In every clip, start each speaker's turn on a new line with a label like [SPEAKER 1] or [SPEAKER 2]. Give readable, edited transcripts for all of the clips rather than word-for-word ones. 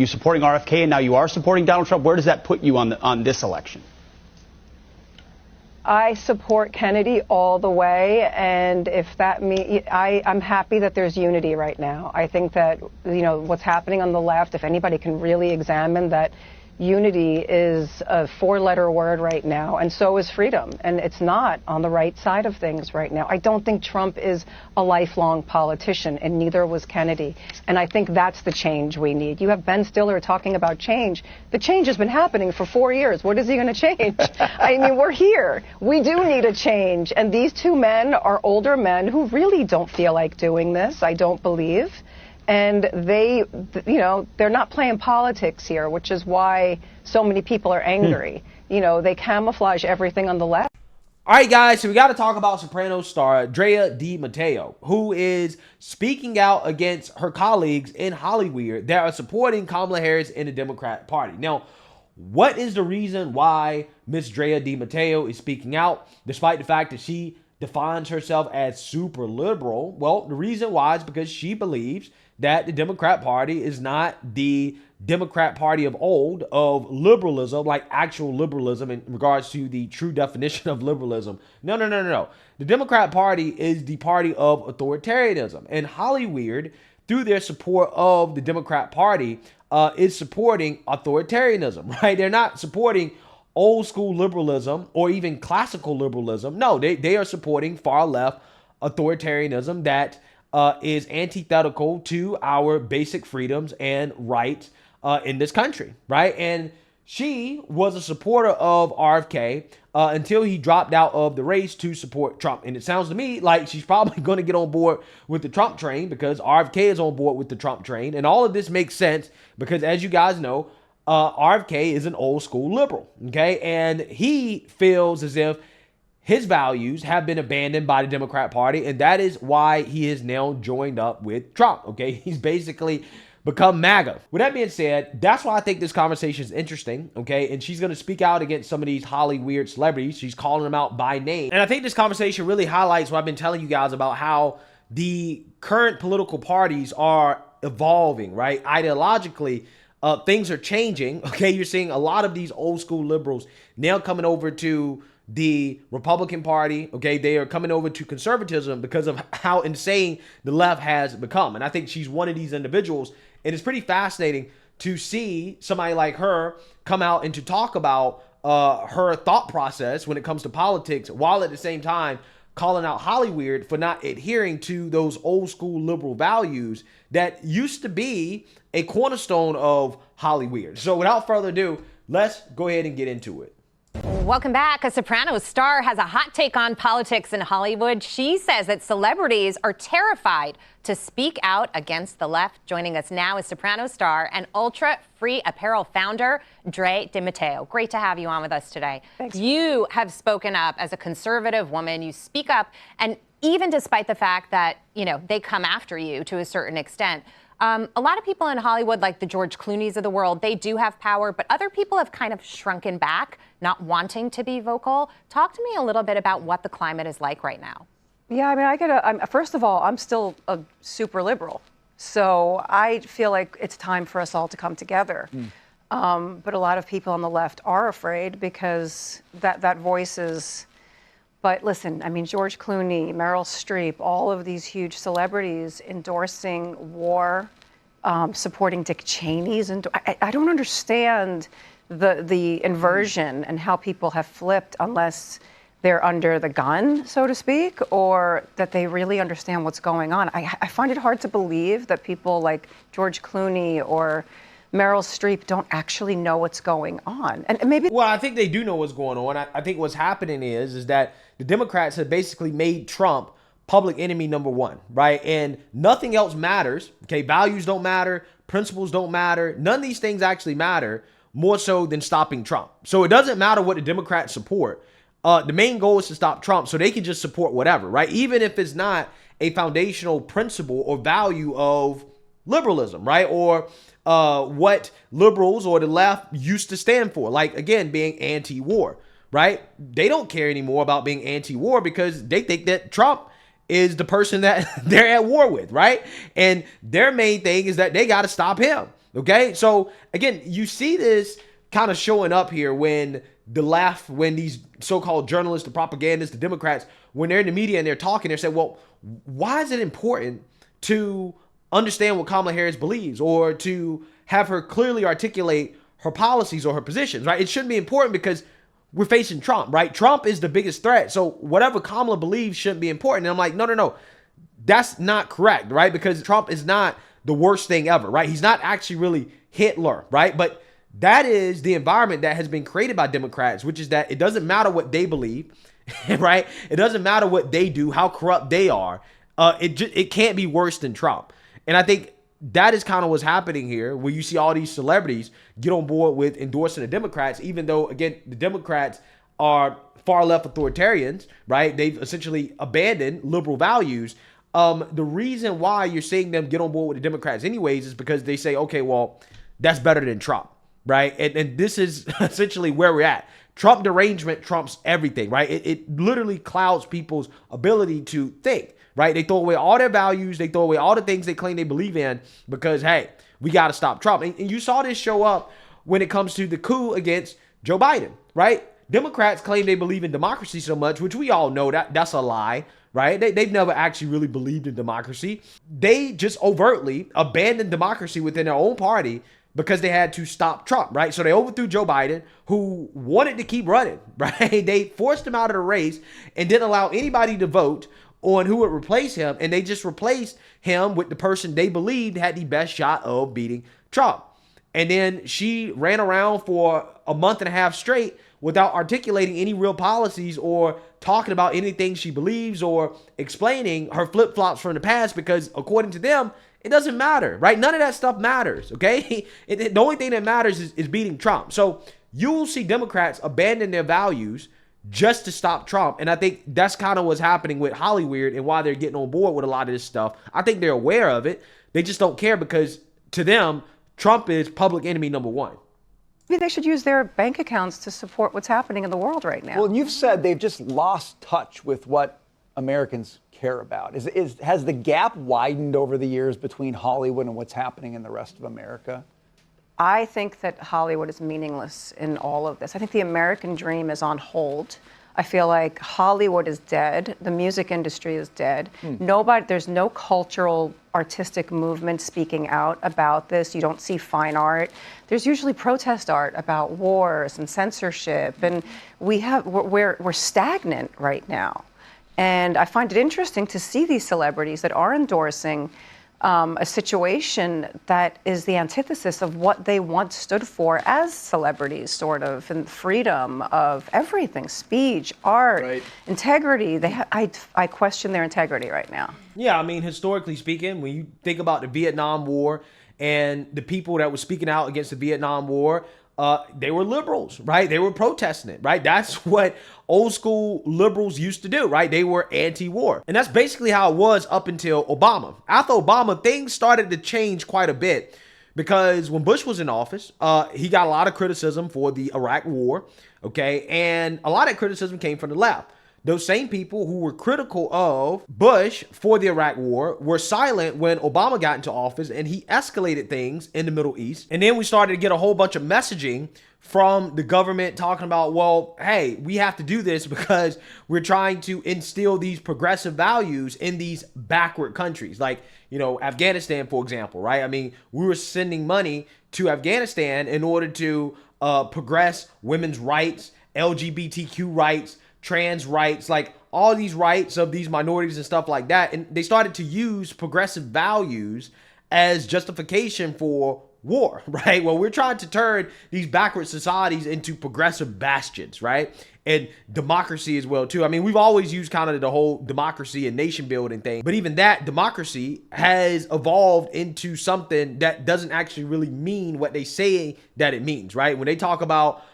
[SPEAKER 1] you supporting RFK and now you are supporting Donald Trump? Where does that put you on this election?
[SPEAKER 2] I support Kennedy all the way, and if that means, I'm happy that there's unity right now. I think that, what's happening on the left, if anybody can really examine that, unity is a four-letter word right now, and so is freedom. And it's not on the right side of things right now. I don't think Trump is a lifelong politician, and neither was Kennedy. And I think that's the change we need. You have Ben Stiller talking about change. The change has been happening for 4 years. What is he going to change? I mean, we're here. We do need a change. And these two men are older men who really don't feel like doing this, I don't believe. And they, they're not playing politics here, which is why so many people are angry. They camouflage everything on the left.
[SPEAKER 3] All right, guys, so we got to talk about Sopranos star Drea de Matteo, who is speaking out against her colleagues in Hollywood that are supporting Kamala Harris in the Democrat Party. Now, what is the reason why Miss Drea de Matteo is speaking out, despite the fact that she defines herself as super liberal? Well, the reason why is because she believes that the Democrat Party is not the Democrat Party of old, of liberalism, like actual liberalism in regards to the true definition of liberalism. No. The Democrat Party is the party of authoritarianism. And Hollywood, through their support of the Democrat Party, is supporting authoritarianism, right? They're not supporting old school liberalism or even classical liberalism. No, they are supporting far left authoritarianism that is antithetical to our basic freedoms and rights in this country, right? And she was a supporter of RFK until he dropped out of the race to support Trump. And it sounds to me like she's probably going to get on board with the Trump train because RFK is on board with the Trump train. And all of this makes sense because, as you guys know, RFK is an old school liberal, okay? And he feels as if his values have been abandoned by the Democrat Party, and that is why he is now joined up with Trump, okay? He's basically become MAGA. With that being said, that's why I think this conversation is interesting, okay? And she's going to speak out against some of these Hollywood celebrities. She's calling them out by name. And I think this conversation really highlights what I've been telling you guys about how the current political parties are evolving, right? Ideologically, things are changing, okay? You're seeing a lot of these old school liberals now coming over to the Republican Party, okay? They are coming over to conservatism because of how insane the left has become. And I think she's one of these individuals. And it's pretty fascinating to see somebody like her come out and to talk about her thought process when it comes to politics, while at the same time calling out Hollywood for not adhering to those old school liberal values that used to be a cornerstone of Hollywood. So without further ado, let's go ahead and get into it.
[SPEAKER 4] Welcome back. A Sopranos star has a hot take on politics in Hollywood. She says that celebrities are terrified to speak out against the left. Joining us now is Sopranos star and ultra-free apparel founder, Drea de Matteo. Great to have you on with us today.
[SPEAKER 2] Thanks.
[SPEAKER 4] You have spoken up as a conservative woman. You speak up, and even despite the fact that, they come after you to a certain extent, a lot of people in Hollywood, like the George Clooney's of the world, they do have power, but other people have kind of shrunken back, not wanting to be vocal. Talk to me a little bit about what the climate is like right now.
[SPEAKER 2] Yeah, I mean, first of all, I'm still a super liberal. So I feel like it's time for us all to come together. But a lot of people on the left are afraid because that voice is... But listen, I mean, George Clooney, Meryl Streep, all of these huge celebrities endorsing war, supporting Dick Cheney's. And I don't understand the inversion and how people have flipped unless they're under the gun, so to speak, or that they really understand what's going on. I find it hard to believe that people like George Clooney or Meryl Streep don't actually know what's going on. And maybe...
[SPEAKER 3] Well, I think they do know what's going on. I think what's happening is that the Democrats have basically made Trump public enemy number one, right? And nothing else matters, okay? Values don't matter. Principles don't matter. None of these things actually matter more so than stopping Trump. So it doesn't matter what the Democrats support. The main goal is to stop Trump, so they can just support whatever, right? Even if it's not a foundational principle or value of liberalism, right? Or what liberals or the left used to stand for, like, again, being anti-war, right? They don't care anymore about being anti-war because they think that Trump is the person that they're at war with, right? And their main thing is that they got to stop him. Okay, so again, you see this kind of showing up here when the left, when these so-called journalists, the propagandists, the Democrats, when they're in the media and they're talking, they're saying, well, why is it important to understand what Kamala Harris believes or to have her clearly articulate her policies or her positions, right? It shouldn't be important because we're facing Trump, right? Trump is the biggest threat. So whatever Kamala believes shouldn't be important. And I'm like, no. That's not correct, right? Because Trump is not the worst thing ever, right? He's not actually really Hitler, right? But that is the environment that has been created by Democrats, which is that it doesn't matter what they believe, right? It doesn't matter what they do, how corrupt they are. It can't be worse than Trump. And I think that is kind of what's happening here, where you see all these celebrities get on board with endorsing the Democrats, even though, again, the Democrats are far left authoritarians, right? They've essentially abandoned liberal values. The reason why you're seeing them get on board with the Democrats anyways is because they say, okay, well, that's better than Trump, right? And this is essentially where we're at. Trump derangement trumps everything, right? It literally clouds people's ability to think, right? They throw away all their values. They throw away all the things they claim they believe in because, hey, we got to stop Trump. And you saw this show up when it comes to the coup against Joe Biden, right? Democrats claim they believe in democracy so much, which we all know that's a lie, right? They've never actually really believed in democracy. They just overtly abandoned democracy within their own party because they had to stop Trump, right? So they overthrew Joe Biden, who wanted to keep running, right? They forced him out of the race and didn't allow anybody to vote on who would replace him. And they just replaced him with the person they believed had the best shot of beating Trump. And then she ran around for a month and a half straight without articulating any real policies or talking about anything she believes or explaining her flip-flops from the past because, according to them, it doesn't matter, right? None of that stuff matters, okay? The only thing that matters is beating Trump. So you will see Democrats abandon their values just to stop Trump. And I think that's kind of what's happening with Hollywood and why they're getting on board with a lot of this stuff. I think they're aware of it. They just don't care because, to them, Trump is public enemy number one.
[SPEAKER 2] Maybe they should use their bank accounts to support what's happening in the world right now.
[SPEAKER 5] Well, you've said they've just lost touch with what Americans care about. Has the gap widened over the years between Hollywood and what's happening in the rest of America?
[SPEAKER 2] I think that Hollywood is meaningless in all of this. I think the American dream is on hold. I feel like Hollywood is dead. The music industry is dead. There's no cultural, artistic movement speaking out about this. You don't see fine art. There's usually protest art about wars and censorship, and we're stagnant right now. And I find it interesting to see these celebrities that are endorsing a situation that is the antithesis of what they once stood for as celebrities, sort of, and freedom of everything, speech, art, right, integrity. I question their integrity right now.
[SPEAKER 3] Yeah, I mean, historically speaking, when you think about the Vietnam War and the people that were speaking out against the Vietnam War, they were liberals, right? They were protesting it, right? That's what old school liberals used to do, right? They were anti-war. And that's basically how it was up until Obama. After Obama, things started to change quite a bit because when Bush was in office, he got a lot of criticism for the Iraq war, okay? And a lot of criticism came from the left. Those same people who were critical of Bush for the Iraq war were silent when Obama got into office and he escalated things in the Middle East. And then we started to get a whole bunch of messaging from the government talking about, well, hey, we have to do this because we're trying to instill these progressive values in these backward countries. Like, Afghanistan, for example, right? I mean, we were sending money to Afghanistan in order to progress women's rights, LGBTQ rights, trans rights, like all these rights of these minorities and stuff like that. And they started to use progressive values as justification for war, right? Well, we're trying to turn these backward societies into progressive bastions, right? And democracy as well, too. I mean, we've always used kind of the whole democracy and nation building thing, but even that democracy has evolved into something that doesn't actually really mean what they say that it means, right? When they talk about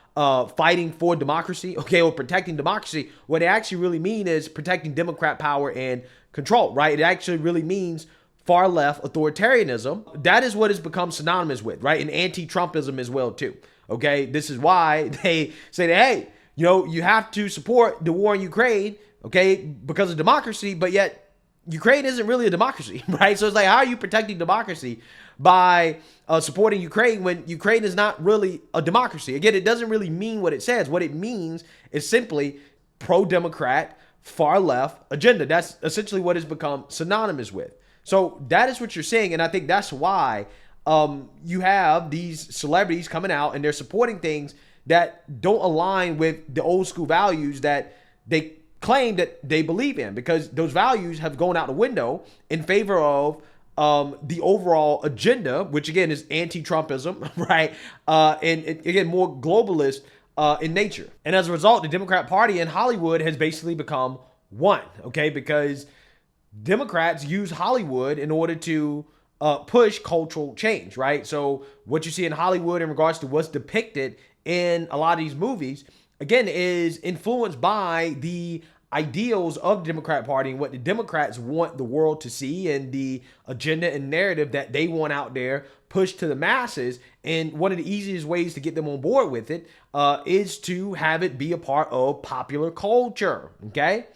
[SPEAKER 3] fighting for democracy, okay, or protecting democracy, what they actually really mean is protecting Democrat power and control, right? It actually really means far left authoritarianism. That is what it's become synonymous with, right? And anti-Trumpism as well, too. Okay, this is why they say that, hey, you have to support the war in Ukraine, okay, because of democracy, but yet Ukraine isn't really a democracy, right? So it's like, how are you protecting democracy by supporting Ukraine when Ukraine is not really a democracy? Again, it doesn't really mean what it says. What it means is simply pro-democrat, far-left agenda. That's essentially what it's become synonymous with. So that is what you're saying, and I think that's why you have these celebrities coming out and they're supporting things that don't align with the old school values that they claim that they believe in, because those values have gone out the window in favor of the overall agenda, which again is anti-Trumpism, right? And again, more globalist in nature. And as a result, the Democrat Party in Hollywood has basically become one, okay? Because Democrats use Hollywood in order to push cultural change, right? So what you see in Hollywood in regards to what's depicted in a lot of these movies, again, is influenced by the ideals of the Democrat Party and what the Democrats want the world to see, and the agenda and narrative that they want out there pushed to the masses. And one of the easiest ways to get them on board with it is to have it be a part of popular culture, okay?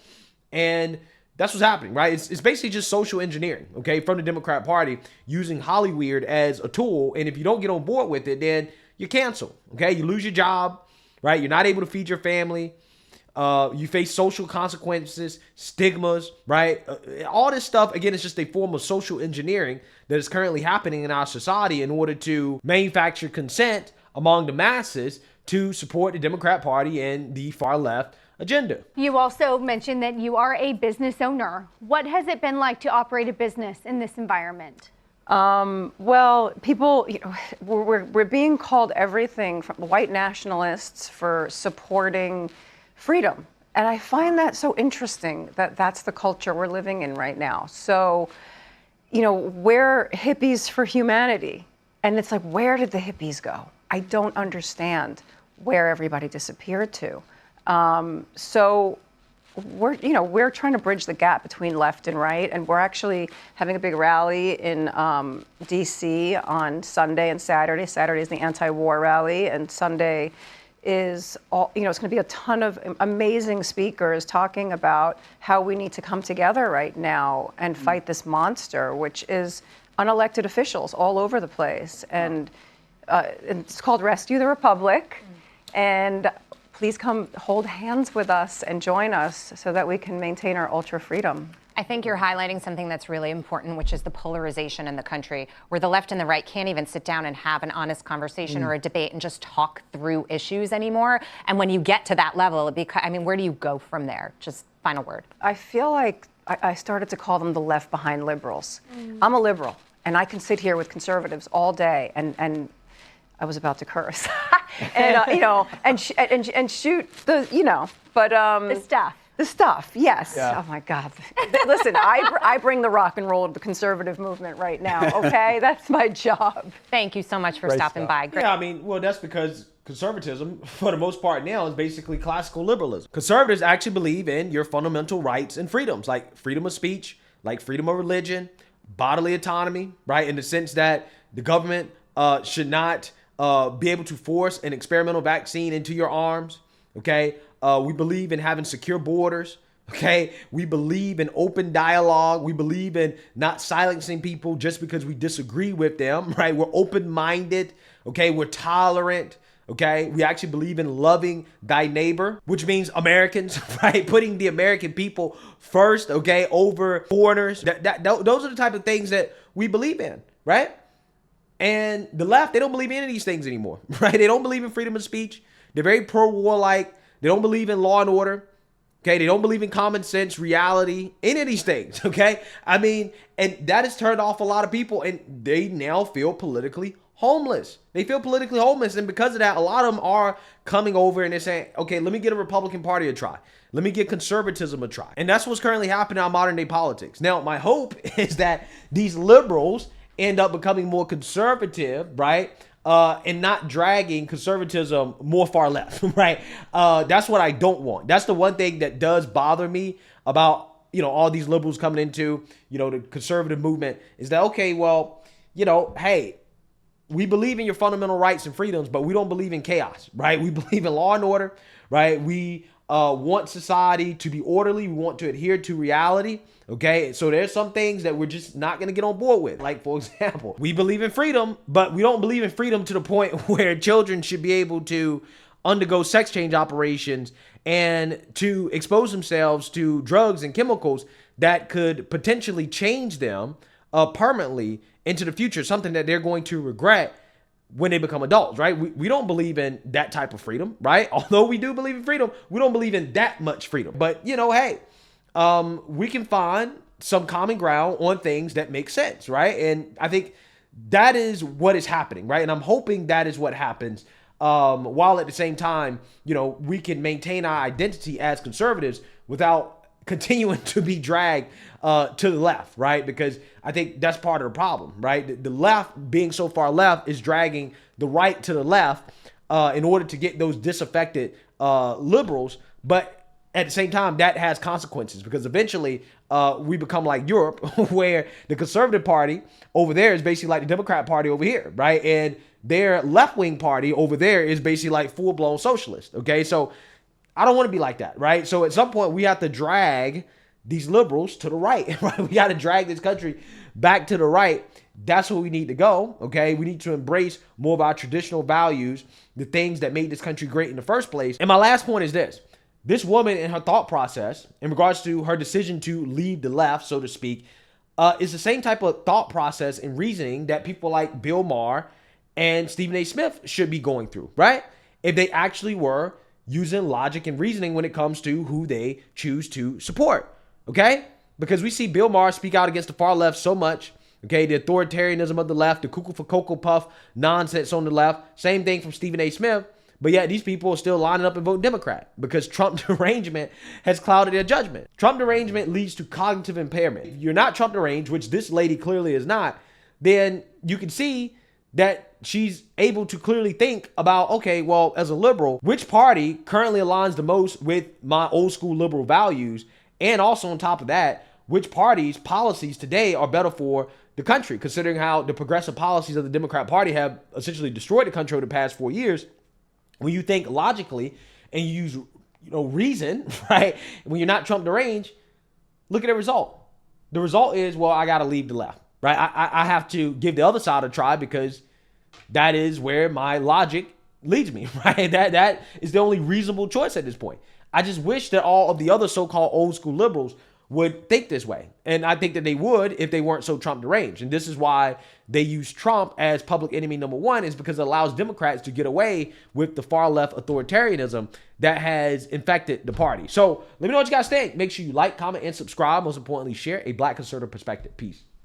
[SPEAKER 3] And that's what's happening, right? It's basically just social engineering, okay, from the Democrat Party, using Hollywood as a tool. And if you don't get on board with it, then you're canceled, okay? You lose your job, right? You're not able to feed your family. You face social consequences, stigmas, right? All this stuff, again, is just a form of social engineering that is currently happening in our society in order to manufacture consent among the masses to support the Democrat Party and the far left agenda.
[SPEAKER 6] You also mentioned that you are a business owner. What has it been like to operate a business in this environment?
[SPEAKER 2] Well, people, we're being called everything from white nationalists for supporting freedom. And I find that so interesting that that's the culture we're living in right now. So, we're hippies for humanity. And it's like, where did the hippies go? I don't understand where everybody disappeared to. So we're trying to bridge the gap between left and right, and we're actually having a big rally in DC on Sunday and Saturday. Saturday is the anti-war rally, and Sunday is it's going to be a ton of amazing speakers talking about how we need to come together right now and fight this monster, which is unelected officials all over the place. And it's called Rescue the Republic. And please come hold hands with us and join us so that we can maintain our ultra freedom.
[SPEAKER 4] I think you're highlighting something that's really important, which is the polarization in the country, where the left and the right can't even sit down and have an honest conversation or a debate and just talk through issues anymore. And when you get to that level, where do you go from there? Just final word.
[SPEAKER 2] I feel like I started to call them the left behind liberals. I'm a liberal, and I can sit here with conservatives all day, and I was about to curse, and shoot
[SPEAKER 6] The stuff.
[SPEAKER 2] The stuff, yes.
[SPEAKER 5] Yeah.
[SPEAKER 2] Oh my God. Listen, I bring the rock and roll of the conservative movement right now, okay? That's my job.
[SPEAKER 4] Thank you so much for
[SPEAKER 5] Great
[SPEAKER 4] stopping
[SPEAKER 5] stuff.
[SPEAKER 4] by. Great.
[SPEAKER 3] Yeah, that's because conservatism, for the most part now, is basically classical liberalism. Conservatives actually believe in your fundamental rights and freedoms, like freedom of speech, like freedom of religion, bodily autonomy, right? In the sense that the government should not be able to force an experimental vaccine into your arms, okay? We believe in having secure borders, okay? We believe in open dialogue. We believe in not silencing people just because we disagree with them, right? We're open-minded, okay? We're tolerant, okay? We actually believe in loving thy neighbor, which means Americans, right? Putting the American people first, okay, over foreigners. Those are the type of things that we believe in, right? And the left, they don't believe in any of these things anymore, right? They don't believe in freedom of speech. They're very pro-warlike. They don't believe in law and order, okay? They don't believe in common sense, reality, any of these things, okay? And that has turned off a lot of people, and they now feel politically homeless. They feel politically homeless, and because of that, a lot of them are coming over and they're saying, okay, let me get a Republican Party a try. Let me give conservatism a try. And that's what's currently happening in our modern day politics. Now, my hope is that these liberals end up becoming more conservative, right? And not dragging conservatism more far left, right? That's what I don't want. That's the one thing that does bother me about, all these liberals coming into, the conservative movement is that, okay, well, hey, we believe in your fundamental rights and freedoms, but we don't believe in chaos, right? We believe in law and order, right? We want society to be orderly. We want to adhere to reality. Okay, so there's some things that we're just not going to get on board with. Like, for example, we believe in freedom, but we don't believe in freedom to the point where children should be able to undergo sex change operations and to expose themselves to drugs and chemicals that could potentially change them permanently into the future, something that they're going to regret when they become adults, right? We don't believe in that type of freedom, right? Although we do believe in freedom, we don't believe in that much freedom. But, you know, hey, we can find some common ground on things that make sense, right? And I think that is what is happening, right? And I'm hoping that is what happens, while at the same time, you know, we can maintain our identity as conservatives without continuing to be dragged to the left, right? Because I think that's part of the problem, right? The left being so far left is dragging the right to the left in order to get those disaffected liberals. But at the same time, that has consequences, because eventually we become like Europe, where the conservative party over there is basically like the Democrat party over here, right? And their left-wing party over there is basically like full-blown socialist, okay? So I don't want to be like that, right? So at some point, we have to drag these liberals to the right, right? We got to drag this country back to the right. That's where we need to go, okay? We need to embrace more of our traditional values, the things that made this country great in the first place. And my last point is this. This woman and her thought process in regards to her decision to leave the left, so to speak, is the same type of thought process and reasoning that people like Bill Maher and Stephen A. Smith should be going through, right? If they actually were using logic and reasoning when it comes to who they choose to support, okay? Because we see Bill Maher speak out against the far left so much, okay? The authoritarianism of the left, the cuckoo for Cocoa Puff nonsense on the left. Same thing from Stephen A. Smith. But yet these people are still lining up and voting Democrat because Trump derangement has clouded their judgment. Trump derangement leads to cognitive impairment. If you're not Trump deranged, which this lady clearly is not, then you can see that she's able to clearly think about, okay, well, as a liberal, which party currently aligns the most with my old school liberal values? And also on top of that, which party's policies today are better for the country, considering how the progressive policies of the Democrat Party have essentially destroyed the country over the past 4 years. When you think logically and you use, reason, right? When you're not Trump deranged, look at the result. The result is, well, I got to leave the left, right? I have to give the other side a try because that is where my logic leads me, right? That is the only reasonable choice at this point. I just wish that all of the other so-called old school liberals would think this way. And I think that they would if they weren't so Trump deranged. And this is why they use Trump as public enemy number one, is because it allows Democrats to get away with the far left authoritarianism that has infected the party. So let me know what you guys think. Make sure you like, comment, and subscribe. Most importantly, share a Black conservative perspective. Peace.